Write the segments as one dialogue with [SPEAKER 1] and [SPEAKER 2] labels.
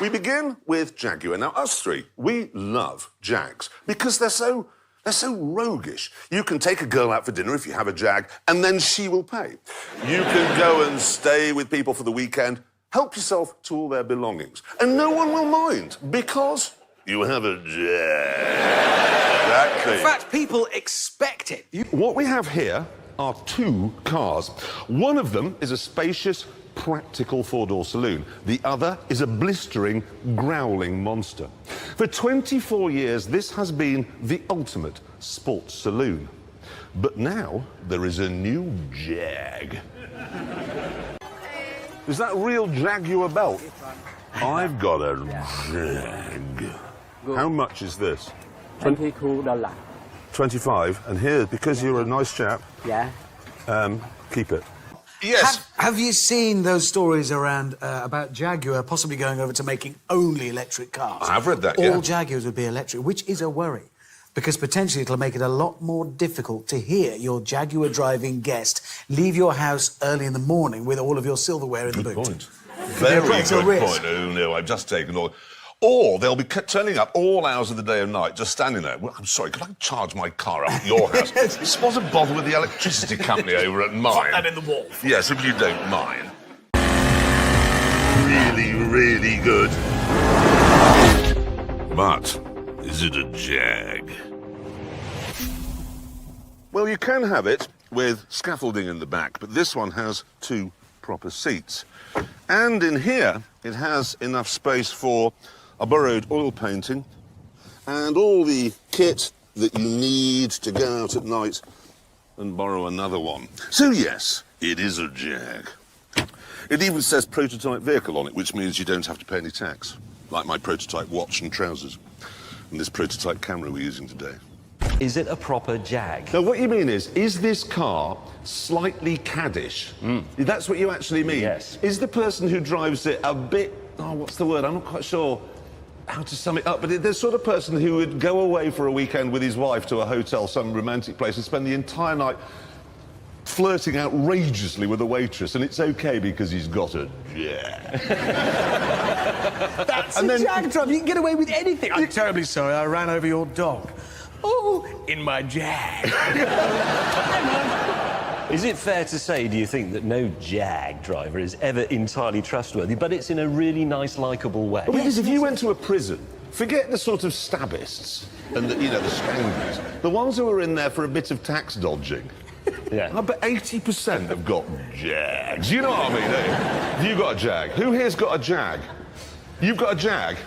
[SPEAKER 1] We begin with Jaguar. Now, us three, we love Jags because they're so roguish. You can take a girl out for dinner if you have a Jag, and then she will pay. You can go and stay with people for the weekend, help yourself to all their belongings, and no one will mind because you have a Jag. Exactly.
[SPEAKER 2] In fact, people expect it.
[SPEAKER 1] What we have here are two cars. One of them is a spacious, practical four-door saloon. The other is a blistering, growling monster. For 24 years, this has been the ultimate sports saloon. But now, there is a new Jag. Is that real Jaguar belt? I've got a Jag. How much is this?
[SPEAKER 3] $22.
[SPEAKER 1] 25, and here, because you're a nice chap,
[SPEAKER 3] Yeah.
[SPEAKER 1] keep it. Yes.
[SPEAKER 2] Have you seen those stories around about Jaguar possibly going over to making only electric cars?
[SPEAKER 1] I've read that,
[SPEAKER 2] All Jaguars would be electric, which is a worry, because potentially it'll make it a lot more difficult to hear your Jaguar driving guest leave your house early in the morning with all of your silverware in the boot.
[SPEAKER 1] Good point. Very good point. Oh, no, I've just taken all... Or they'll be turning up all hours of the day and night, just standing there. Well, I'm sorry, could I charge my car up at your house? Suppose a bother with the electricity company over at mine.
[SPEAKER 2] Put that in the wall.
[SPEAKER 1] Yes, if you don't mind. Really, really good. But is it a Jag? Well, you can have it with scaffolding in the back, but this one has two proper seats. And in here, it has enough space for a borrowed oil painting and all the kit that you need to go out at night and borrow another one. So, yes, it is a Jag. It even says prototype vehicle on it, which means you don't have to pay any tax, like my prototype watch and trousers and this prototype camera we're using today.
[SPEAKER 4] Is it a proper Jag?
[SPEAKER 1] Now, what you mean is this car slightly caddish? That's what you actually mean?
[SPEAKER 4] Yes.
[SPEAKER 1] Is the person who drives it a bit... Oh, what's the word? I'm not quite sure how to sum it up, but the sort of person who would go away for a weekend with his wife to a hotel, some romantic place, and spend the entire night flirting outrageously with a waitress, and it's okay because he's got a Jag.
[SPEAKER 2] That's a Jag drive. You can get away with anything. I'm terribly sorry, I ran over your dog. Oh, in my Jag.
[SPEAKER 4] Is it fair to say, do you think, that no Jag driver is ever entirely trustworthy, but it's in a really nice, likeable way?
[SPEAKER 1] Because if you went to a prison, forget the sort of stabbists and the scoundrels, the ones who are in there for a bit of tax dodging.
[SPEAKER 4] Yeah.
[SPEAKER 1] I bet 80% have got Jags. You know what I mean, eh? Have you got a Jag? Who here's got a Jag? You've got a Jag?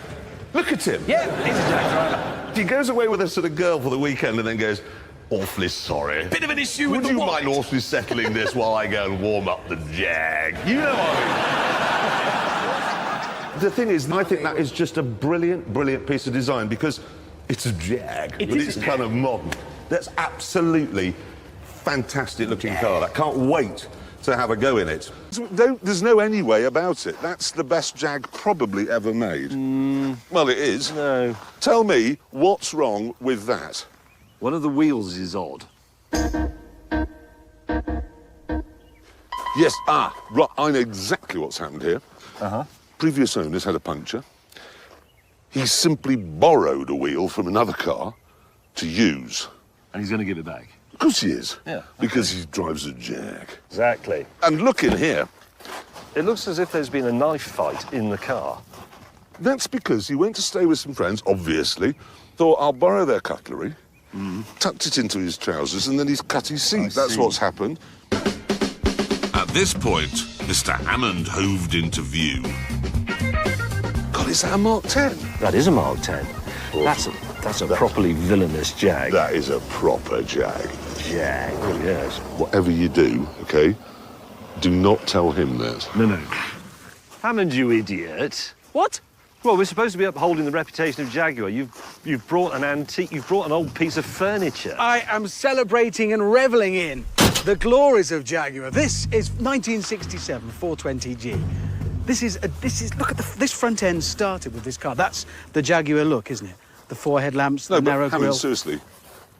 [SPEAKER 1] Look at him.
[SPEAKER 2] Yeah, he's a Jag driver.
[SPEAKER 1] He goes away with a sort of girl for the weekend and then goes, awfully sorry.
[SPEAKER 2] Bit of an issue with the
[SPEAKER 1] Would you
[SPEAKER 2] wallet.
[SPEAKER 1] mind awfully settling this while I go and warm up the Jag? You know what I mean? The thing is, I think that is just a brilliant, brilliant piece of design because it's a Jag, but it's kind of modern. That's absolutely fantastic-looking car. I can't wait to have a go in it. There's no any way about it. That's the best Jag probably ever made. Well, it is.
[SPEAKER 4] No.
[SPEAKER 1] Tell me, what's wrong with that?
[SPEAKER 4] One of the wheels is odd.
[SPEAKER 1] Yes, right, I know exactly what's happened here. Previous owners had a puncture. He simply borrowed a wheel from another car to use.
[SPEAKER 4] And he's going to give it back.
[SPEAKER 1] Of course he is.
[SPEAKER 4] Yeah.
[SPEAKER 1] Because he drives a Jag.
[SPEAKER 4] Exactly.
[SPEAKER 1] And look in here.
[SPEAKER 4] It looks as if there's been a knife fight in the car.
[SPEAKER 1] That's because he went to stay with some friends, obviously, thought, I'll borrow their cutlery, tucked it into his trousers, and then he's cut his seat. That's what's happened. At this point, Mr. Hammond hoved into view. God, is that a Mark 10?
[SPEAKER 4] That is a Mark 10. That's a properly villainous Jag.
[SPEAKER 1] That is a proper Jag.
[SPEAKER 4] Jag, oh, yes.
[SPEAKER 1] Whatever you do, OK, do not tell him that.
[SPEAKER 4] No. Hammond, you idiot.
[SPEAKER 2] What?
[SPEAKER 4] Well, we're supposed to be upholding the reputation of Jaguar. You've brought an antique, you've brought an old piece of furniture.
[SPEAKER 2] I am celebrating and reveling in the glories of Jaguar. This is 1967 420G. This is look at this front end started with this car. That's the Jaguar look, isn't it? The four headlamps, the narrow grille.
[SPEAKER 1] Seriously,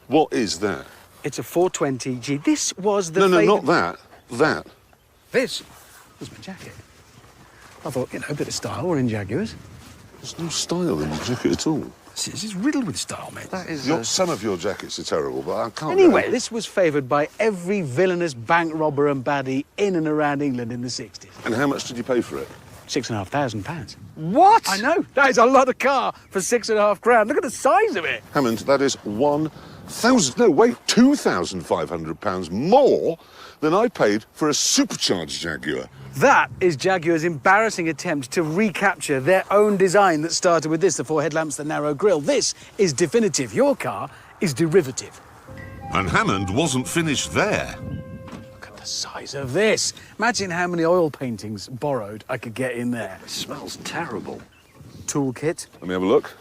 [SPEAKER 1] what is that?
[SPEAKER 2] It's a 420G. This was the
[SPEAKER 1] No, not that. That.
[SPEAKER 2] This was my jacket. I thought, a bit of style. We're in Jaguars.
[SPEAKER 1] There's no style in the jacket at all.
[SPEAKER 2] This is riddled with style, mate.
[SPEAKER 4] That is.
[SPEAKER 1] Some of your jackets are terrible, but I can't.
[SPEAKER 2] Anyway, this was favoured by every villainous bank robber and baddie in and around England in the 60s.
[SPEAKER 1] And how much did you pay for it?
[SPEAKER 2] £6,500.
[SPEAKER 4] What?
[SPEAKER 2] I know. That is a lot of car for £6,500. Look at the size of it.
[SPEAKER 1] Hammond, that is £2,500 more than I paid for a supercharged Jaguar.
[SPEAKER 2] That is Jaguar's embarrassing attempt to recapture their own design that started with this, the 4 headlamps, the narrow grille. This is definitive. Your car is derivative.
[SPEAKER 1] And Hammond wasn't finished there.
[SPEAKER 2] Look at the size of this. Imagine how many oil paintings borrowed I could get in there.
[SPEAKER 4] It smells terrible.
[SPEAKER 2] Toolkit.
[SPEAKER 1] Let me have a look.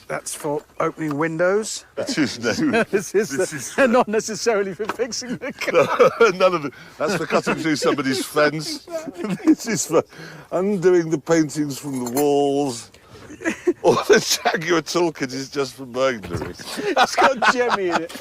[SPEAKER 2] That's for opening windows.
[SPEAKER 1] It is no.
[SPEAKER 2] This is not necessarily for fixing the car.
[SPEAKER 1] None of it. That's for cutting through somebody's fence. This is for undoing the paintings from the walls. All the Jaguar toolkit is just for burglary.
[SPEAKER 2] It's got Jemmy in it.